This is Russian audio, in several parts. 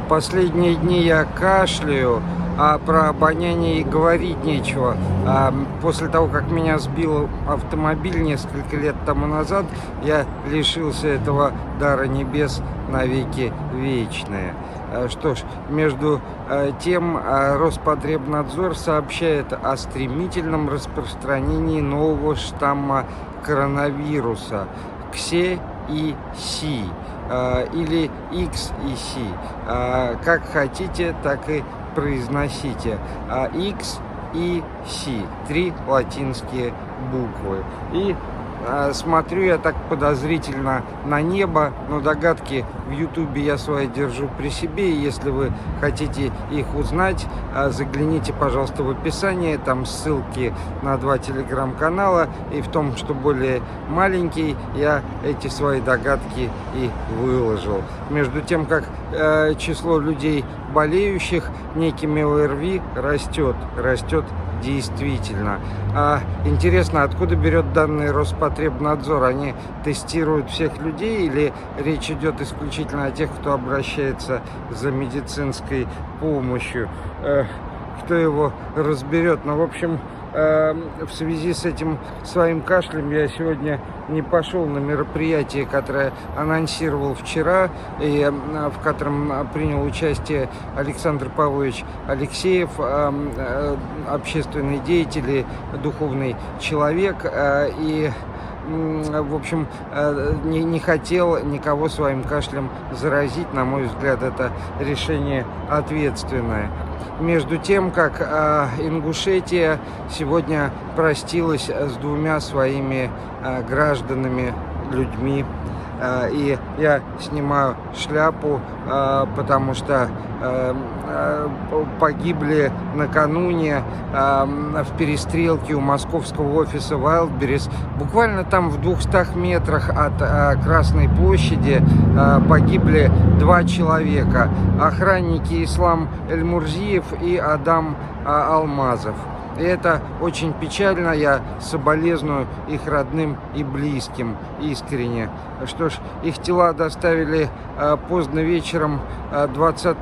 Последние дни я кашляю, а про обоняние и говорить нечего. После того, как меня сбил автомобиль несколько лет тому назад, я лишился этого дара небес навеки вечные. Что ж, между тем Роспотребнадзор сообщает о стремительном распространении нового штамма коронавируса КСЕ и СИ, или X и C. Как хотите, так и произносите. X и C. 3 латинские буквы. И смотрю я так подозрительно на небо, но догадки в Ютубе я свои держу при себе. И если вы хотите их узнать, загляните, пожалуйста, в описание. Там ссылки на 2 телеграм-канала. И в том, что более маленький, я эти свои догадки и выложил. Между тем, как число людей, болеющих некими ОРВИ, растет действительно. Интересно, откуда берет данные Роспотребнадзор? Они тестируют всех людей или речь идет исключительно о тех, кто обращается за медицинской помощью? Кто его разберет? Ну, в общем, в связи с этим своим кашлем я сегодня не пошел на мероприятие, которое анонсировал вчера, и в котором принял участие Александр Павлович Алексеев, общественный деятель и духовный человек, и в общем, не хотел никого своим кашлем заразить. На мой взгляд, это решение ответственное. Между тем, как Ингушетия сегодня простилась с 2 своими гражданами, людьми. И я снимаю шляпу, потому что погибли накануне в перестрелке у московского офиса Wildberries. Буквально там в 200 метрах от Красной площади погибли 2 человека. Охранники Ислам Эльмурзиев и Адам Алмазов. И это очень печально, я соболезную их родным и близким искренне. Что ж, их тела доставили поздно вечером 20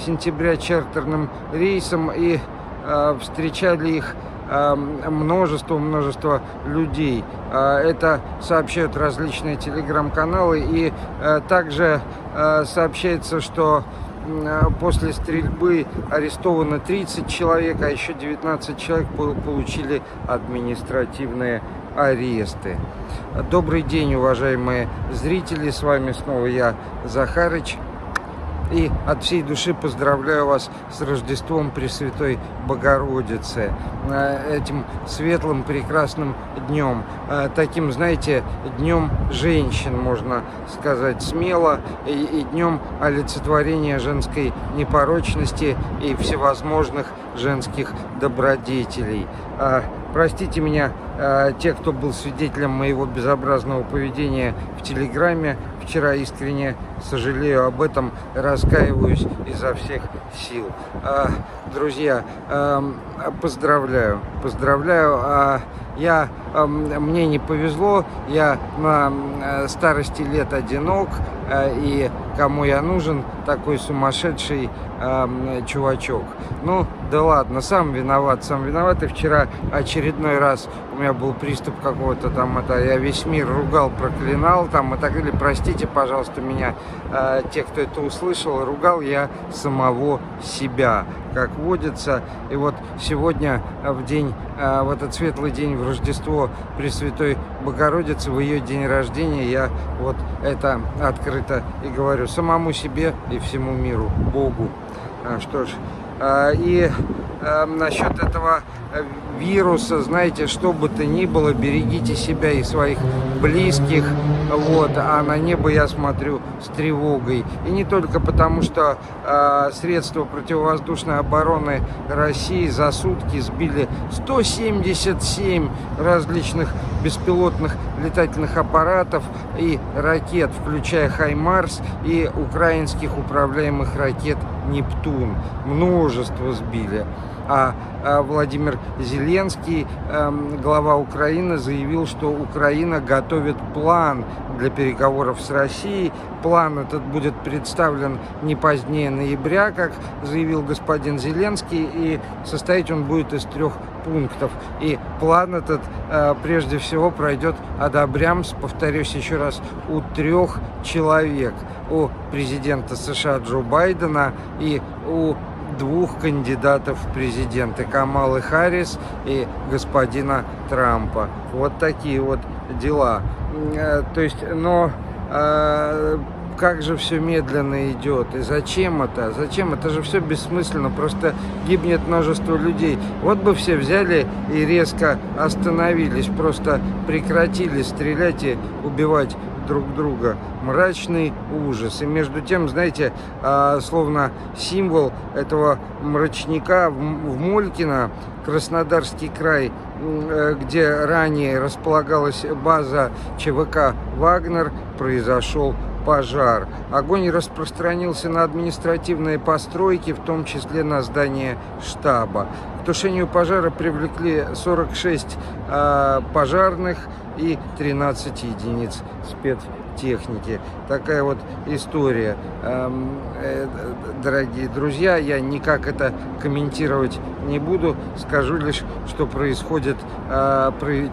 сентября чартерным рейсом, и встречали их множество людей. Это сообщают различные телеграм-каналы, и также сообщается, что после стрельбы арестовано 30 человек, а еще 19 человек получили административные аресты. Добрый день, уважаемые зрители, с вами снова я, Захарыч. И от всей души поздравляю вас с Рождеством Пресвятой Богородицы, этим светлым, прекрасным днем. Таким, знаете, днем женщин, можно сказать смело, и днем олицетворения женской непорочности и всевозможных женских добродетелей. Простите меня, те, кто был свидетелем моего безобразного поведения в Телеграме вчера, искренне сожалею об этом, раскаиваюсь изо всех сил. Друзья, поздравляю. Мне не повезло, я на старости лет одинок, и кому я нужен, такой сумасшедший чувачок. Ну, да ладно, сам виноват. И вчера очередной раз у меня был приступ какого-то там, я весь мир ругал, проклинал там и так далее. Простите, пожалуйста, меня, те, кто это услышал, ругал я самого себя, как водится. И вот сегодня в этот светлый день, в Рождество Пресвятой Богородицы, в ее день рождения, я вот это открыто и говорю самому себе и всему миру, Богу. Что ж, и насчет этого вируса, знаете, что бы то ни было, берегите себя и своих близких, вот, а на небо я смотрю с тревогой. И не только потому, что средства противовоздушной обороны России за сутки сбили 177 различных беспилотных летательных аппаратов и ракет, включая Хаймарс и украинских управляемых ракет Нептун. Множество сбили. А Владимир Зеленский, глава Украины, заявил, что Украина готовит план для переговоров с Россией. План этот будет представлен не позднее ноября, как заявил господин Зеленский, и состоять он будет из 3 пунктов. И план этот прежде всего пройдет одобрямс, повторюсь еще раз, у 3 человек. У президента США Джо Байдена и у 2 кандидатов в президенты, Камалы Харрис и господина Трампа. Вот такие вот дела. То есть, но как же все медленно идет, и зачем это? Зачем? Это же все бессмысленно, просто гибнет множество людей. Вот бы все взяли и резко остановились, просто прекратили стрелять и убивать друг друга. Мрачный ужас. И между тем, знаете, словно символ этого мрачника в Молькино, Краснодарский край, где ранее располагалась база ЧВК «Вагнер», произошел пожар. Огонь распространился на административные постройки, в том числе на здание штаба. К тушению пожара привлекли 46 пожарных и 13 единиц спецтехники. Такая вот история. Дорогие друзья, я никак это комментировать не буду. Скажу лишь, что происходит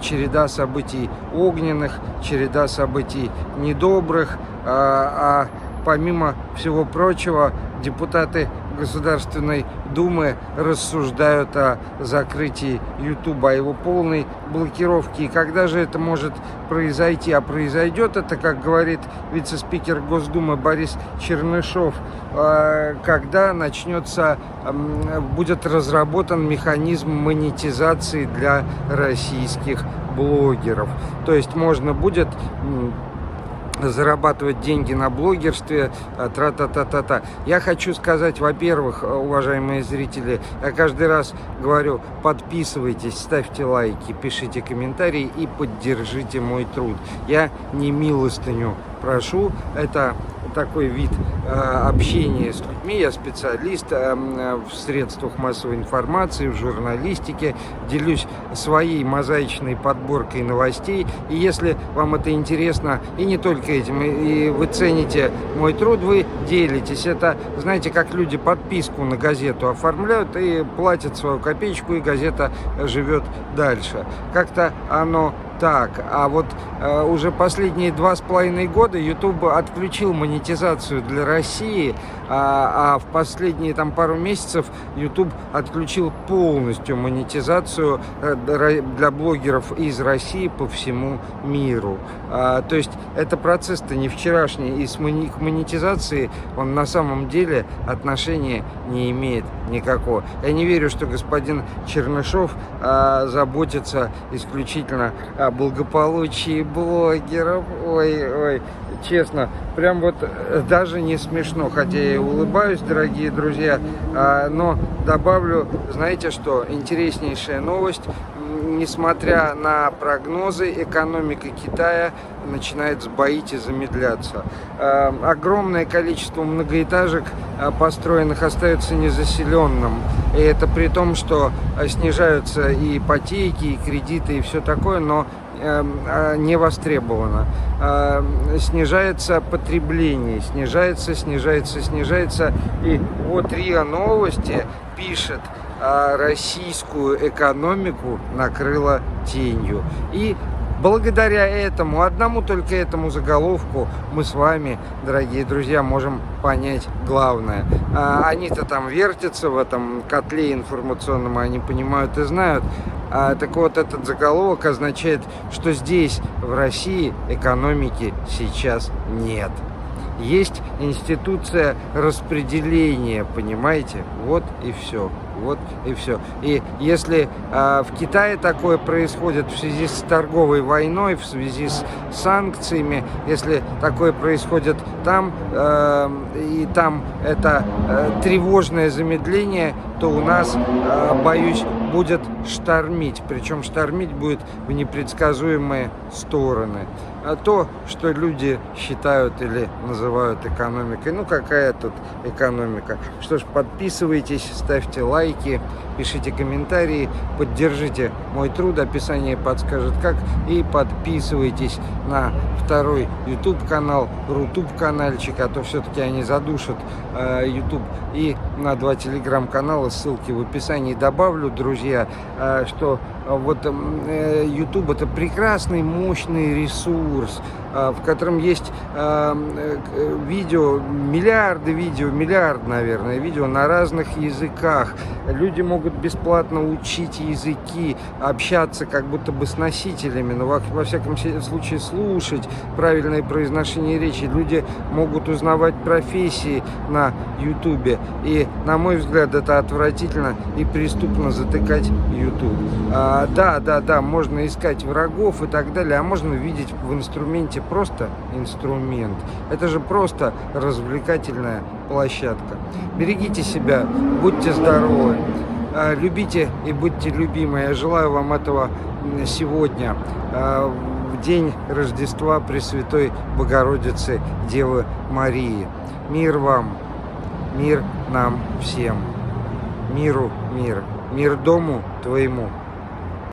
череда событий огненных, череда событий недобрых. А помимо всего прочего, депутаты Государственной Думы рассуждают о закрытии Ютуба, о его полной блокировке. И когда же это может произойти? А произойдет это, как говорит вице-спикер Госдумы Борис Чернышов, когда будет разработан механизм монетизации для российских блогеров. То есть можно будет зарабатывать деньги на блогерстве, тра-та-та-та-та. Я хочу сказать, во-первых, уважаемые зрители, я каждый раз говорю, подписывайтесь, ставьте лайки, пишите комментарии и поддержите мой труд. Я не милостыню прошу, это такой вид общения с людьми. Я специалист в средствах массовой информации, в журналистике, делюсь своей мозаичной подборкой новостей. И если вам это интересно, и не только этим, и вы цените мой труд, вы делитесь. Это, знаете, как люди подписку на газету оформляют и платят свою копеечку, и газета живет дальше. Как-то оно так. А вот уже последние 2,5 года YouTube отключил монетизацию для России, а в последние пару месяцев YouTube отключил полностью монетизацию для блогеров из России по всему миру. То есть это процесс-то не вчерашний, и к монетизации он на самом деле отношения не имеет никакого. Я не верю, что господин Чернышов заботится исключительно о благополучии блогеров. Ой, честно, прям вот даже не смешно, хотя я и улыбаюсь, дорогие друзья, но добавлю, знаете что, интереснейшая новость. Несмотря на прогнозы, экономика Китая начинает сбоить и замедляться. Огромное количество многоэтажек, построенных, остается незаселенным. И это при том, что снижаются и ипотеки, и кредиты, и все такое, но не востребовано. Снижается потребление, снижается. И вот РИА Новости пишет: российскую экономику накрыло тенью. И благодаря этому, одному только этому заголовку, мы с вами, дорогие друзья, можем понять главное. Они-то там вертятся в этом котле информационном, они понимают и знают. Так вот, этот заголовок означает, что здесь, в России, экономики сейчас нет. Есть институция распределения, понимаете? Вот и все. И если в Китае такое происходит в связи с торговой войной, в связи с санкциями, если такое происходит там, и там это тревожное замедление, то у нас, боюсь, будет штормить. Причем штормить будет в непредсказуемые стороны. То, что люди считают или называют экономикой. Ну, какая тут экономика? Что ж, подписывайтесь, ставьте лайки пишите комментарии, поддержите мой труд, описание подскажет как, и подписывайтесь на второй YouTube канал, Рутуб канальчик, а то все-таки они задушат YouTube, и на 2 телеграм-канала, ссылки в описании добавлю, друзья, что вот YouTube это прекрасный, мощный ресурс, в котором есть видео, миллиард, наверное, видео на разных языках. Люди могут бесплатно учить языки, общаться как будто бы с носителями, но во всяком случае слушать правильное произношение речи. Люди могут узнавать профессии на YouTube. И, на мой взгляд, это отвратительно и преступно затыкать YouTube. Да, можно искать врагов и так далее, а можно видеть в инструменте просто инструмент. Это же просто развлекательная площадка. Берегите себя, будьте здоровы, любите и будьте любимы. Я желаю вам этого сегодня, в день Рождества Пресвятой Богородицы Девы Марии. Мир вам, мир нам всем. Миру мир. Мир дому твоему.